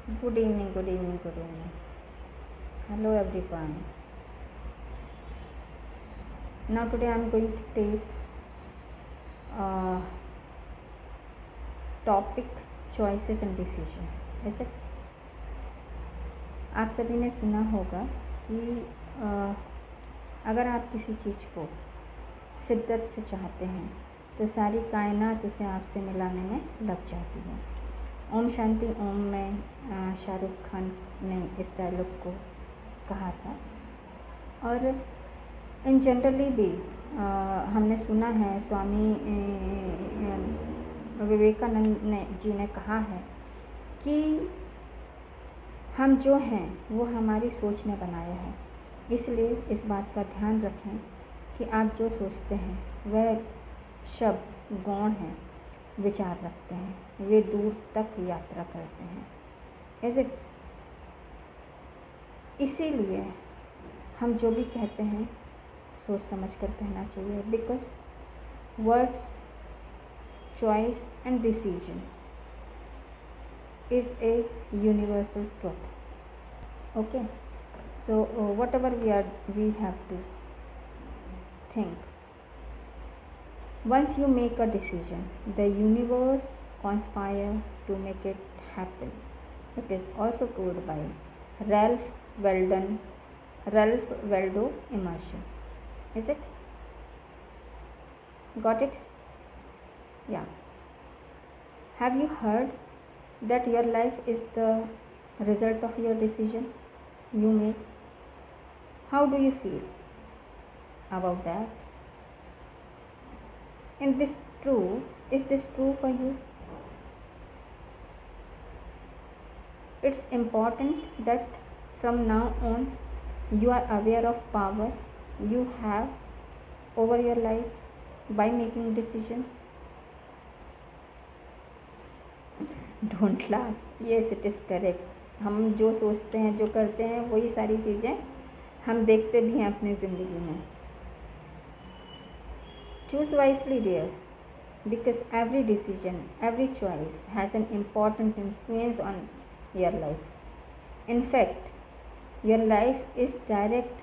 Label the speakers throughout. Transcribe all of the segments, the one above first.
Speaker 1: Good evening, good evening, good evening. Hello everyone. Now today I am going to take topic choices and decisions. ऐसे आप सभी ने सुना होगा कि अगर आप किसी चीज़ को शिद्दत से चाहते हैं तो सारी कायनात उसे आपसे मिलाने में लग जाती है। ओम शांति ओम में शाहरुख खान ने इस डायलॉग को कहा था और इन जनरली भी हमने सुना है स्वामी विवेकानंद जी ने कहा है कि हम जो हैं वो हमारी सोच ने बनाया है। इसलिए इस बात का ध्यान रखें कि आप जो सोचते हैं वह शब्द गौण हैं, विचार रखते हैं, वे दूर तक यात्रा करते हैं। ऐसे इसीलिए हम जो भी कहते हैं सोच समझ कर कहना चाहिए, because words choice and decision is a universal truth. Okay, so whatever we have to think. Once you make a decision, the universe conspire to make it happen. It is also told by Ralph Waldo Emerson. Is it? Got it? Yeah. Have you heard that your life is the result of your decision you make? How do you feel about that? And is this true for you? It's important that from now on you are aware of power you have over your life by making decisions. Don't laugh, yes it is correct. हम जो सोचते हैं, जो करते हैं, वही सारी चीज़ें हम देखते भी हैं अपनी ज़िंदगी में। Choose wisely dear, because every decision, every choice has an important influence on your life. In fact your life is direct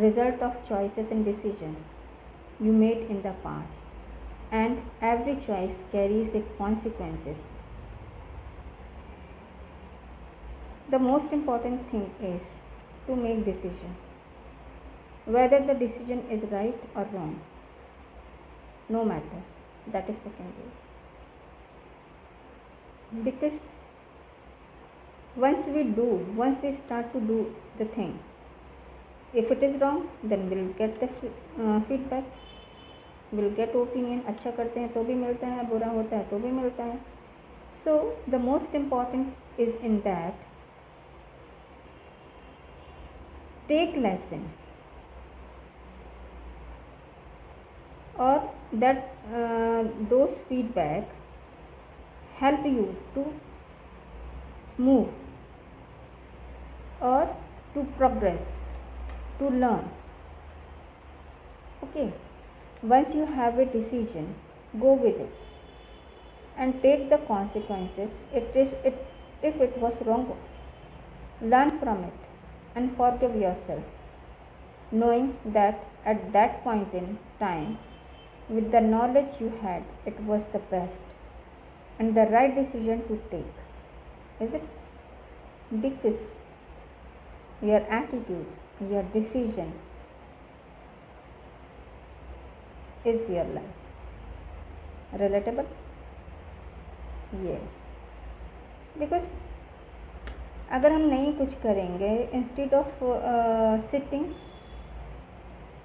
Speaker 1: result of choices and decisions you made in the past, and every choice carries a consequences. The most important thing is to make decision, whether the decision is right or wrong, no matter, that is secondary. Because once we start to do the thing, if it is wrong, then we'll get the feedback, we'll get opinion. अच्छा करते हैं तो भी मिलता है, बुरा होता है तो भी मिलता है. So the most important is in that take lesson, or that those feedback help you to move or to progress, to learn. Okay, once you have a decision, go with it and take the consequences. If it was wrong, learn from it and forgive yourself, knowing that at that point in time, with the knowledge you had, it was the best and the right decision to take. Is it? Because your attitude, your decision is your life. Relatable? Yes. Because अगर हम नहीं कुछ करेंगे, instead of sitting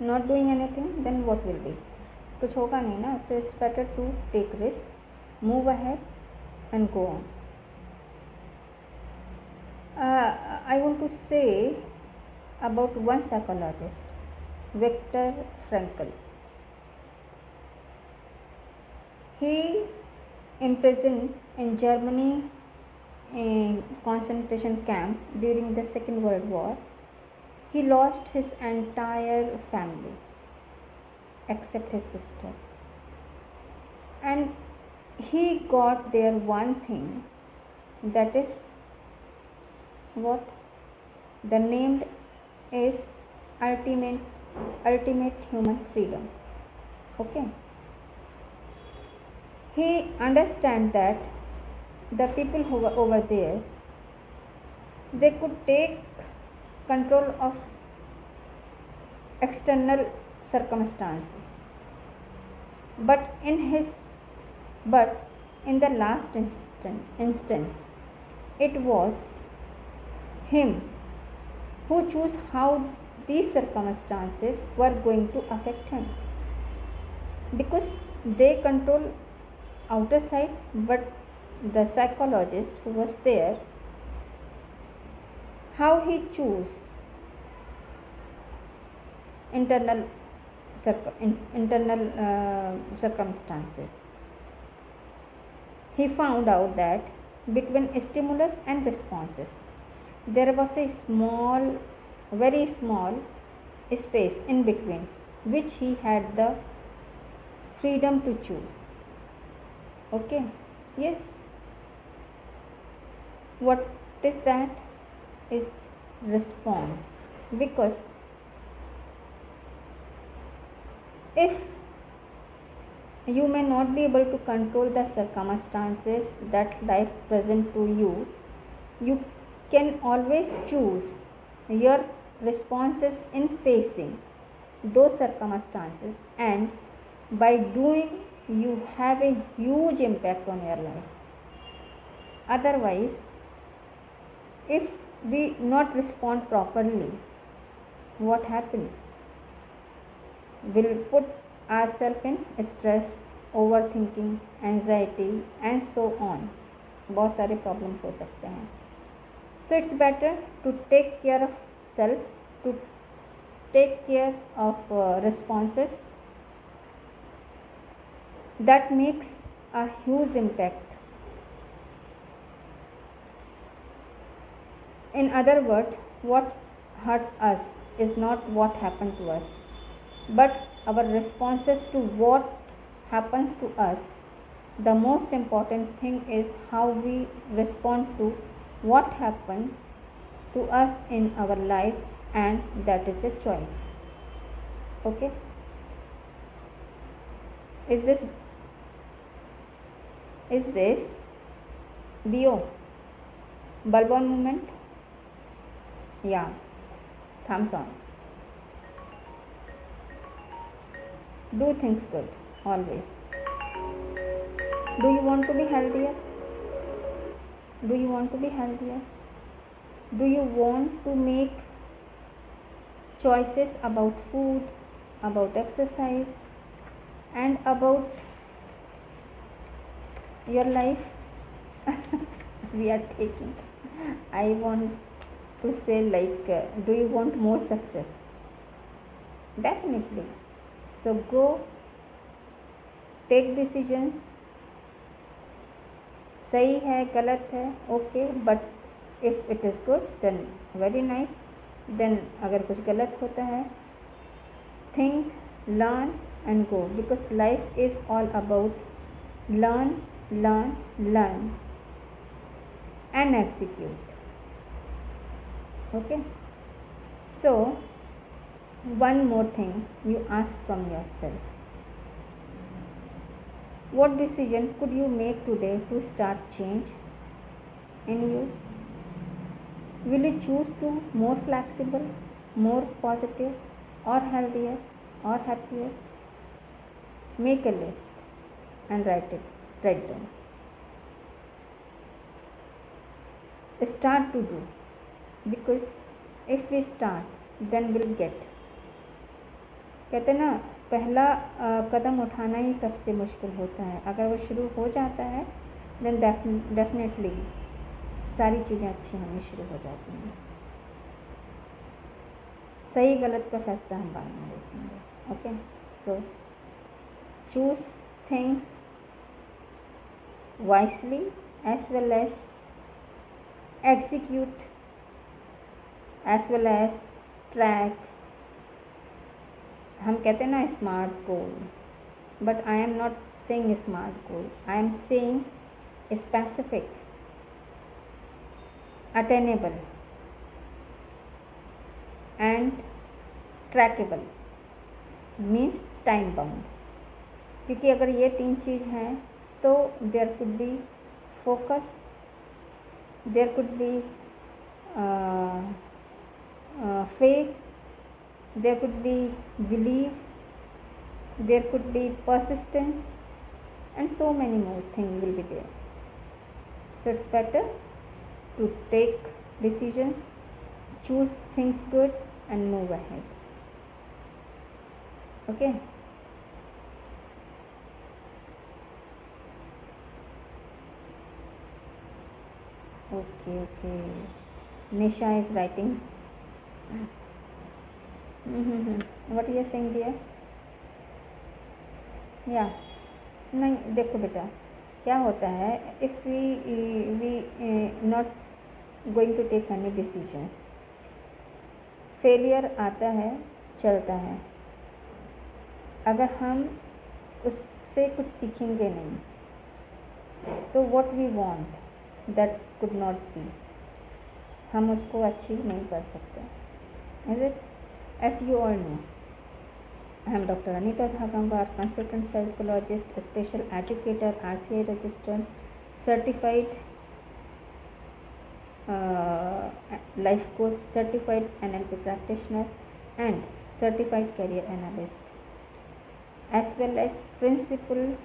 Speaker 1: not doing anything, then what will be? कुछ होगा नहीं ना. So it's better to take risk, move ahead and go on. I want to say about one psychologist, Viktor Frankl. He imprisoned in Germany in concentration camp during the Second World War. He lost his entire family except his sister, and he got there one thing, that is what? The named is ultimate human freedom. Okay. He understands that the people who were over there, they could take control of external circumstances, but in the last instance it was him who chose how these circumstances were going to affect him, because they control outer side, but the psychologist who was there, how he chose internal circumstances. He found out that between stimulus and responses there was a very small space in between, which he had the freedom to choose. Okay, yes. What is that? Is response. Because if you may not be able to control the circumstances that life present to you, you can always choose your responses in facing those circumstances, and by doing you have a huge impact on your life. Otherwise, if we not respond properly, what happens? We'll put ourselves in stress, overthinking, anxiety and so on. बहुत सारे problems हो सकते हैं. So it's better to take care of self, to take care of responses. That makes a huge impact. In other words, what hurts us is not what happened to us, but our responses to what happens to us. The most important thing is how we respond to what happened to us in our life, and that is a choice. Okay? Is this BO? Bulb on movement? Yeah. Thumbs on. Do things good, always. Do you want to be healthier? Do you want to be healthier? Do you want to make choices about food, about exercise, and about your life? We are taking. I want to say, like, do you want more success? Definitely. So go, take decisions. सही है, गलत है, okay, but if it is good then very nice. Then अगर कुछ गलत होता है, think, learn and go, because life is all about learn learn learn and execute. Okay, so one more thing you ask from yourself, what decision could you make today to start change in you? Will you choose to more flexible, more positive, or healthier, or happier? Make a list and write down. Start to do, because if we start then we'll get. कहते ना, पहला कदम उठाना ही सबसे मुश्किल होता है. अगर वो शुरू हो जाता है then definitely सारी चीज़ें अच्छी होनी शुरू हो जाती हैं. सही गलत का फैसला हम बाद में देखेंगे. ओके, सो choose things wisely as well as execute as well as track. हम कहते हैं ना smart goal, but I am not saying smart goal, I am saying specific, attainable, and trackable means time bound, क्योंकि अगर ये 3 चीज़ हैं तो there could be focus, there could be faith, there could be belief, there could be persistence, and so many more things will be there. So it's better to take decisions, choose things good, and move ahead. Okay. Okay. Nisha is writing. What are you saying, dear? Yeah. नहीं, देखो बेटा, क्या होता है, if we not going to take any decisions, failure आता है, चलता है, अगर हम उससे कुछ सीखेंगे नहीं तो what we want that could not be, हम उसको अचीव नहीं कर सकते. Is it? As you all know, I am Dr. Anita Dhagambar, consultant psychologist, a special educator, RCI registered, certified life coach, certified NLP practitioner, and certified career analyst, as well as principal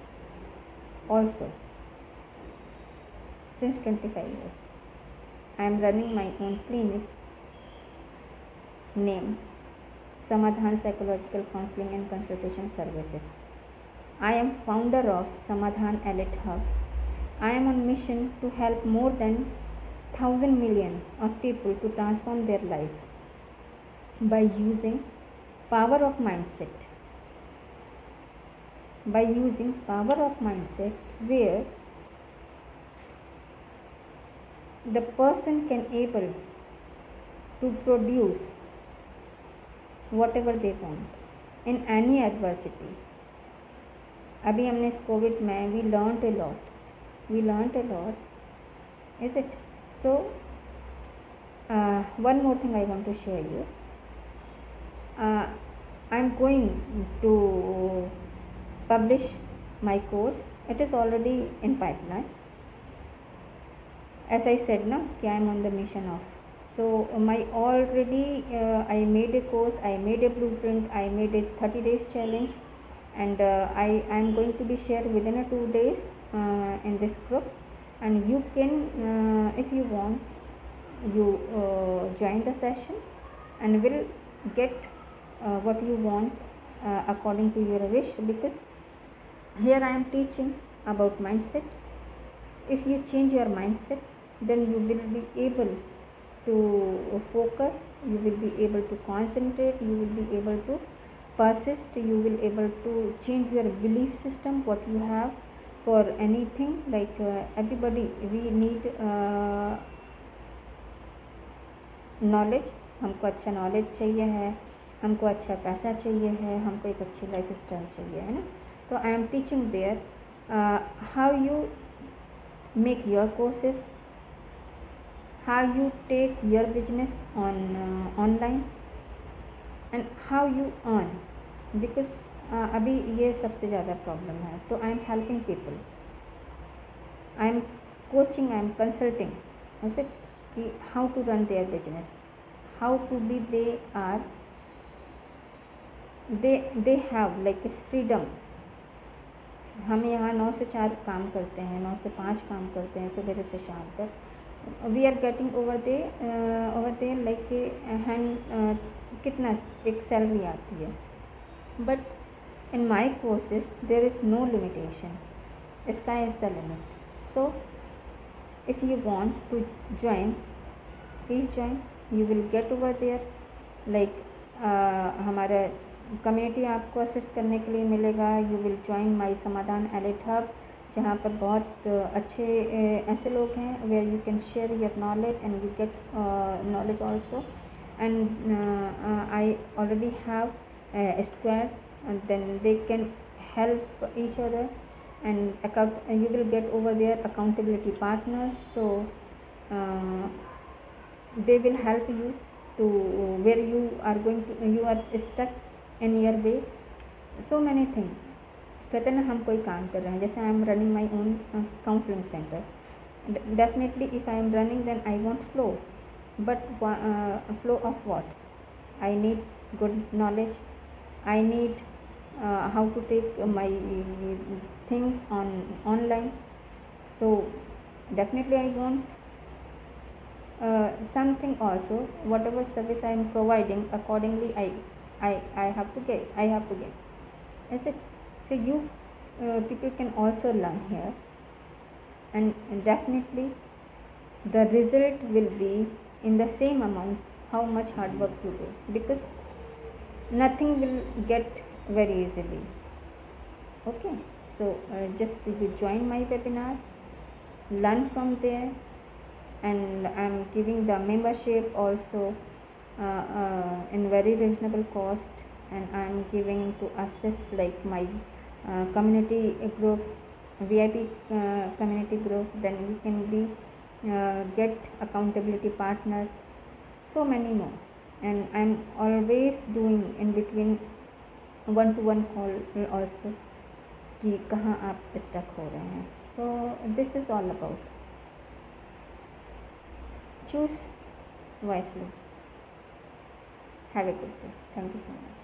Speaker 1: also since 25 years. I am running my own clinic named Samadhan Psychological Counseling and Consultation Services. I am founder of Samadhan Elite Hub. I am on mission to help more than 1,000 million of people to transform their life by using power of mindset. By using power of mindset, where the person can able to produce whatever they want in any adversity. अभी हमने इस Covid में we learned a lot, is it? So one more thing I want to share you. I'm going to publish my course. It is already in pipeline. As I said now, I am on the mission of. So my already I made a course, I made a blueprint, I made a 30 days challenge, and I am going to be shared within a 2 days in this group, and you can if you want, you join the session and will get what you want according to your wish, because here I am teaching about mindset. If you change your mindset, then you will be able to focus, you will be able to concentrate, you will be able to persist, you will be able to change your belief system, what you have for anything. Like everybody, we need knowledge. हमको अच्छा knowledge चाहिए है, हमको अच्छा पैसा चाहिए है, हमको एक अच्छी लाइफ स्टाइल चाहिए, है ना. तो I am teaching there how you make your courses, how you take your business on online, and how you earn, because अभी ये सबसे ज़्यादा प्रॉब्लम है. तो I am helping people, I am coaching, I am consulting ऐसे कि how to run their business, how to be they have like a freedom. हम यहाँ 9 से 4 काम करते हैं, 9 से 5 काम करते हैं, सुबह से शाम तक. We are getting over they like hand कितना एक सैलरी आती है. But in my courses there is no limitation, sky is the limit. So if you want to join, please join, you will get over there. Like हमारा community आपको assist करने के लिए मिलेगा. यू विल ज्वाइन माई समाधान elite hub, जहाँ पर बहुत अच्छे ऐसे लोग हैं where you can share your knowledge and you get knowledge also. And I already have squad, and then they can help each other, and you will get over their accountability partners. So they will help you to where you are stuck in your way. So many things. कहते हैं ना, हम कोई काम कर रहे हैं, जैसे I am running my own counselling centre. Definitely if I am running, then I want flow, but flow of what? I need good knowledge. I need how to take my things on online. So definitely I want something also. Whatever service I am providing, accordingly I have to get. Is it? So you people can also learn here, and definitely the result will be in the same amount how much hard work you do, because nothing will get very easily. Okay, so just you join my webinar, learn from there, and I'm giving the membership also in very reasonable cost, and I'm giving to access like my community group, VIP community group. Then we can be get accountability partner, so many more. And I'm always doing in between one-to-one call also कि कहाँ आप stuck हो रहे हैं. So this is all about. Choose wisely. Have a good day. Thank you so much.